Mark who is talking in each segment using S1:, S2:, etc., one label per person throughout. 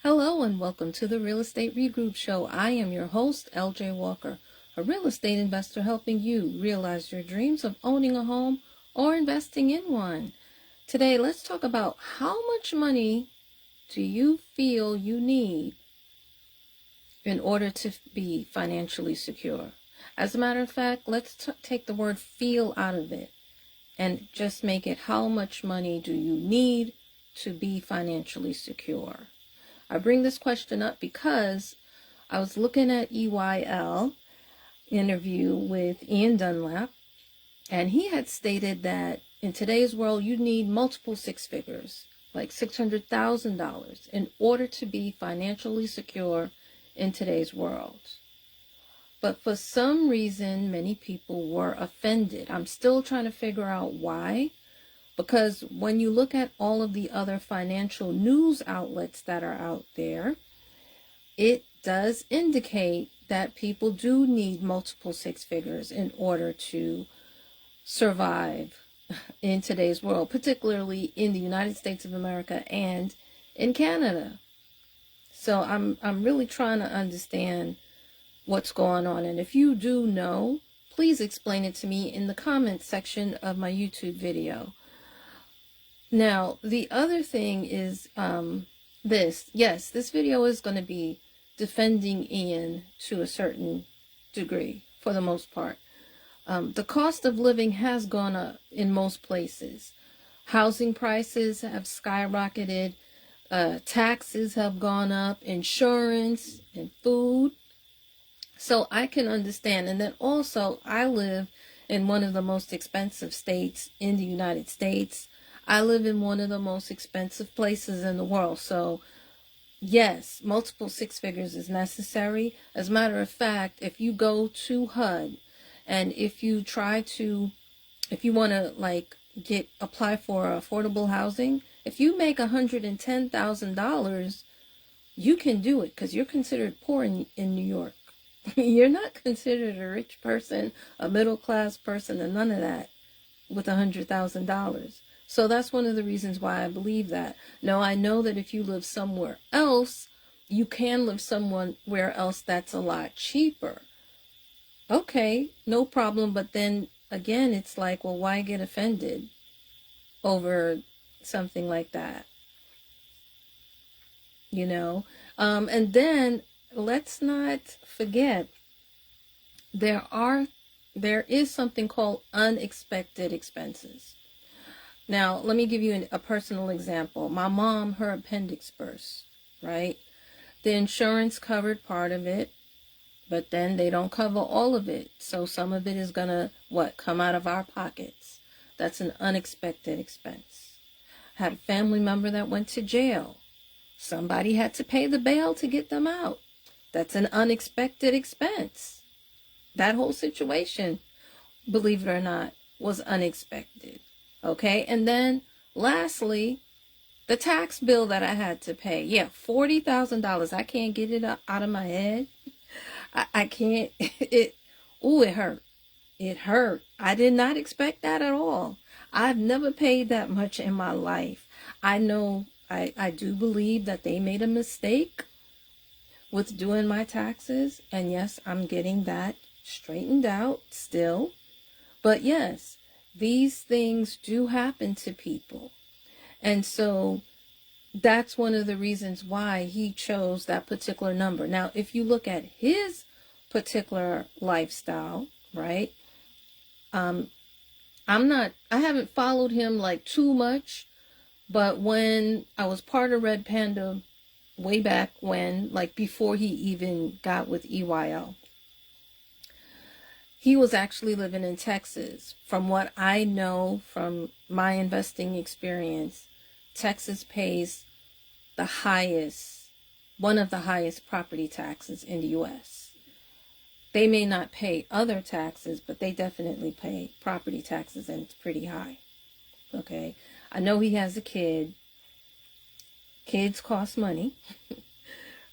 S1: Hello and welcome to the Real Estate Regroup Show. I am your host, LJ Walker, a real estate investor helping you realize your dreams of owning a home or investing in one. Today, let's talk about how much money do you feel you need in order to be financially secure. As a matter of fact, let's take the word feel out of it and just make it how much money do you need to be financially secure. I bring this question up because I was looking at EYL interview with Ian Dunlap, and he had stated that in today's world you need multiple six figures, like $600,000, in order to be financially secure in today's world. But for some reason, many people were offended. I'm still trying to figure out why. Because when you look at all of the other financial news outlets that are out there, it does indicate that people do need multiple six figures in order to survive in today's world, particularly in the United States of America and in Canada. So I'm really trying to understand what's going on. And if you do know, please explain it to me in the comments section of my YouTube video. Now, the other thing is this. Yes, this video is going to be defending Ian to a certain degree, for the most part. The cost of living has gone up in most places. Housing prices have skyrocketed. Taxes have gone up. Insurance and food. So I can understand. And then also, I live in one of the most expensive states in the United States. I live in one of the most expensive places in the world. So, yes, multiple six figures is necessary. As a matter of fact, if you go to HUD and if you want to apply for affordable housing, if you make $110,000, you can do it because you're considered poor in New York. You're not considered a rich person, a middle class person, and none of that with $100,000. So that's one of the reasons why I believe that. Now, I know that if you live somewhere else, you can live somewhere else that's a lot cheaper. Okay, no problem. But then again, it's like, well, why get offended over something like that? You know? And then let's not forget, there is something called unexpected expenses. Now, let me give you a personal example. My mom, her appendix burst, right? The insurance covered part of it, but then they don't cover all of it. So some of it is going to, come out of our pockets. That's an unexpected expense. I had a family member that went to jail. Somebody had to pay the bail to get them out. That's an unexpected expense. That whole situation, believe it or not, was unexpected. Okay, and then lastly, the tax bill that I had to pay. Yeah, $40,000. I can't get it out of my head. I can't. It hurt. It hurt. I did not expect that at all. I've never paid that much in my life. I know, I do believe that they made a mistake with doing my taxes. And yes, I'm getting that straightened out still. But yes, these things do happen to people. And so that's one of the reasons why he chose that particular number. Now, if you look at his particular lifestyle, right? I haven't followed him like too much, but when I was part of Red Panda way back when, like before he even got with EYL, he was actually living in Texas. From what I know from my investing experience, Texas pays the highest, one of the highest property taxes in the U.S. They may not pay other taxes, but they definitely pay property taxes, and it's pretty high. Okay? I know he has a kid. Kids cost money.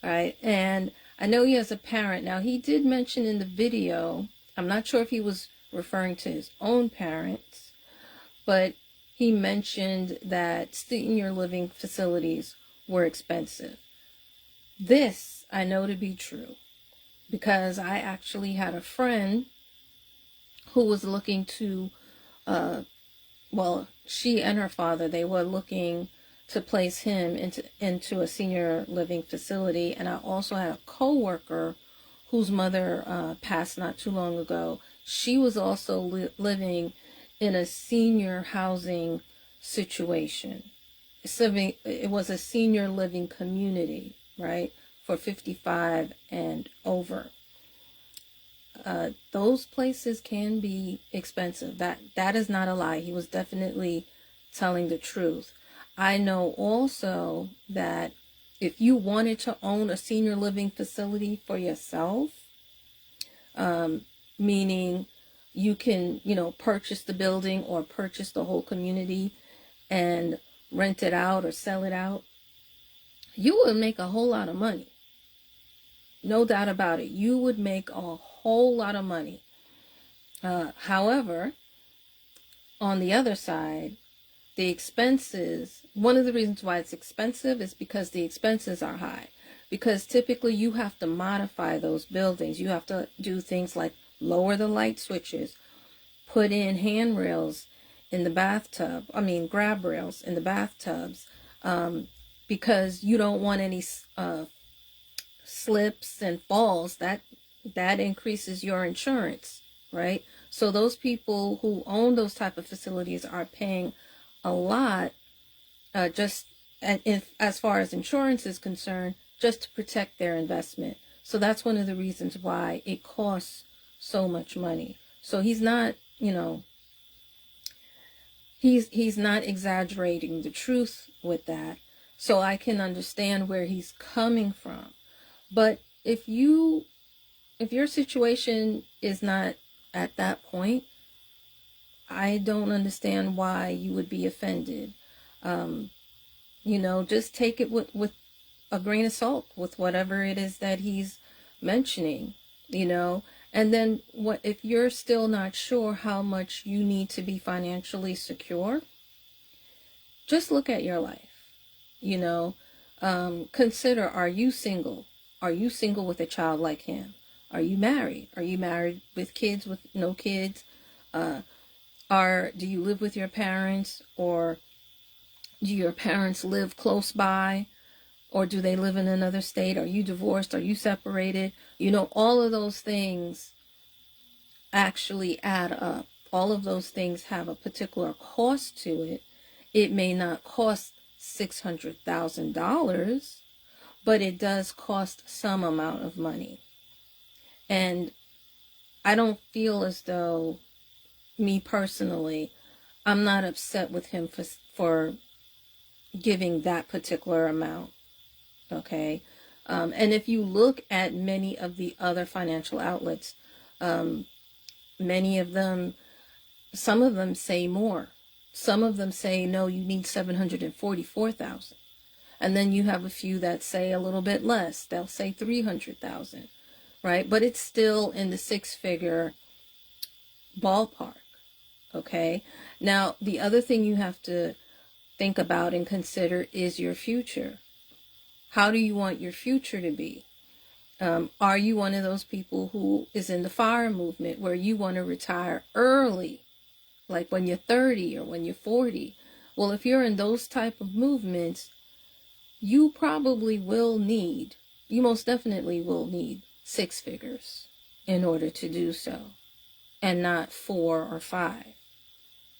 S1: Right? And I know he has a parent. Now, he did mention in the video, I'm not sure if he was referring to his own parents, but he mentioned that senior living facilities were expensive. This I know to be true because I actually had a friend who was looking to, well, she and her father, they were looking to place him into a senior living facility. And I also had a coworker whose mother passed not too long ago. She was also living in a senior housing situation. It was a senior living community, right, for 55 and over. Those places can be expensive. That is not a lie. He was definitely telling the truth. I know also that if you wanted to own a senior living facility for yourself, meaning you can, purchase the building or purchase the whole community and rent it out or sell it out, you would make a whole lot of money. No doubt about it. You would make a whole lot of money. However, on the other side, the expenses, one of the reasons why it's expensive is because the expenses are high. Because typically you have to modify those buildings. You have to do things like lower the light switches, put in handrails in the bathtub, grab rails in the bathtubs, because you don't want any slips and falls. That increases your insurance, right? So those people who own those type of facilities are paying a lot, as far as insurance is concerned, just to protect their investment. So that's one of the reasons why it costs so much money. So he's not, he's not exaggerating the truth with that. So I can understand where he's coming from. But if your situation is not at that point, I don't understand why you would be offended. Just take it with a grain of salt with whatever it is that he's mentioning, and then what if you're still not sure how much you need to be financially secure, just look at your life, consider, are you single? Are you single with a child like him? Are you married? Are you married with kids, with no kids? Do you live with your parents, or do your parents live close by, or do they live in another state? Are you divorced? Are you separated? All of those things actually add up. All of those things have a particular cost to it. It may not cost $600,000, but it does cost some amount of money. And I don't feel as though, me personally, I'm not upset with him for giving that particular amount. Okay. And if you look at many of the other financial outlets, many of them, some of them say more. Some of them say, no, you need $744,000. And then you have a few that say a little bit less. They'll say $300,000, right? But it's still in the six-figure ballpark. Okay. Now, the other thing you have to think about and consider is your future. How do you want your future to be? Are you one of those people who is in the FIRE movement where you want to retire early, like when you're 30 or when you're 40? Well, if you're in those type of movements, you most definitely will need six figures in order to do so, and not 4 or 5.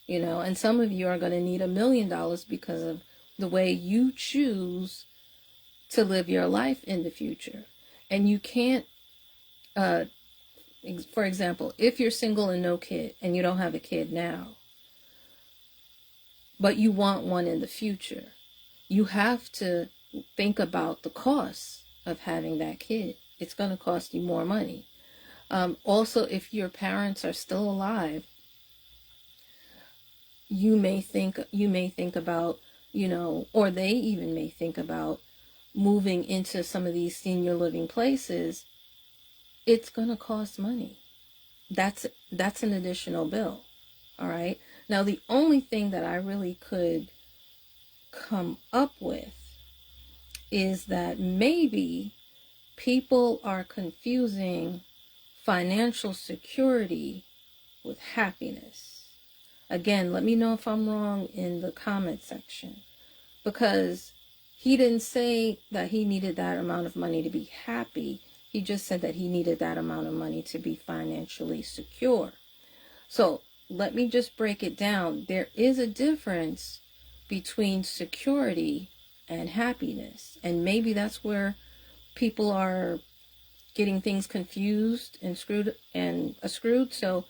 S1: And some of you are going to need $1 million because of the way you choose to live your life in the future. And you can't, for example, if you're single and no kid, and you don't have a kid now, but you want one in the future, you have to think about the cost of having that kid. It's going to cost you more money. Also, if your parents are still alive, you may think about, or they even may think about moving into some of these senior living places. It's going to cost money. That's an additional bill. All right. Now, the only thing that I really could come up with is that maybe people are confusing financial security with happiness. Again, let me know if I'm wrong in the comment section, because he didn't say that he needed that amount of money to be happy. He just said that he needed that amount of money to be financially secure. So let me just break it down. There is a difference between security and happiness. And maybe that's where people are getting things confused and screwed. So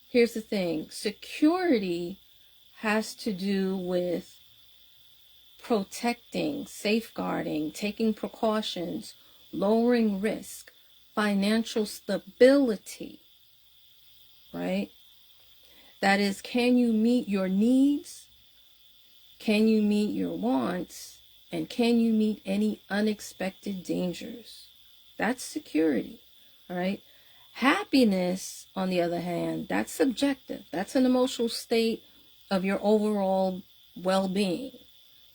S1: here's the thing. Security has to do with protecting, safeguarding, taking precautions, lowering risk, financial stability, right? That is, can you meet your needs? Can you meet your wants? And can you meet any unexpected dangers? That's security, all right? Happiness, on the other hand, that's subjective. That's an emotional state of your overall well-being,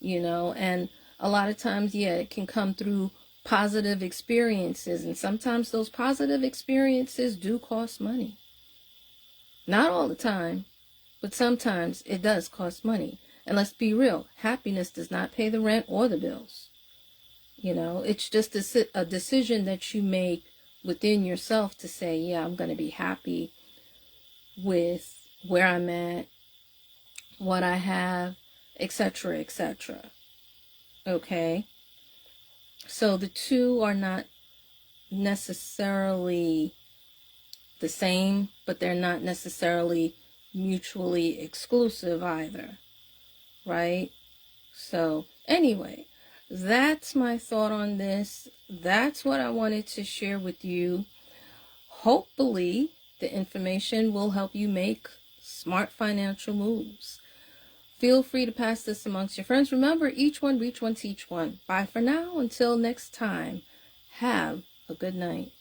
S1: and a lot of times, it can come through positive experiences, and sometimes those positive experiences do cost money. Not all the time, but sometimes it does cost money. And let's be real, happiness does not pay the rent or the bills. It's just a decision that you make within yourself to say, yeah, I'm going to be happy with where I'm at, what I have, etc., etc. Okay? So the two are not necessarily the same, but they're not necessarily mutually exclusive either. Right? So anyway, that's my thought on this. That's what I wanted to share with you. Hopefully, the information will help you make smart financial moves. Feel free to pass this amongst your friends. Remember, each one, reach one, teach one. Bye for now. Until next time, have a good night.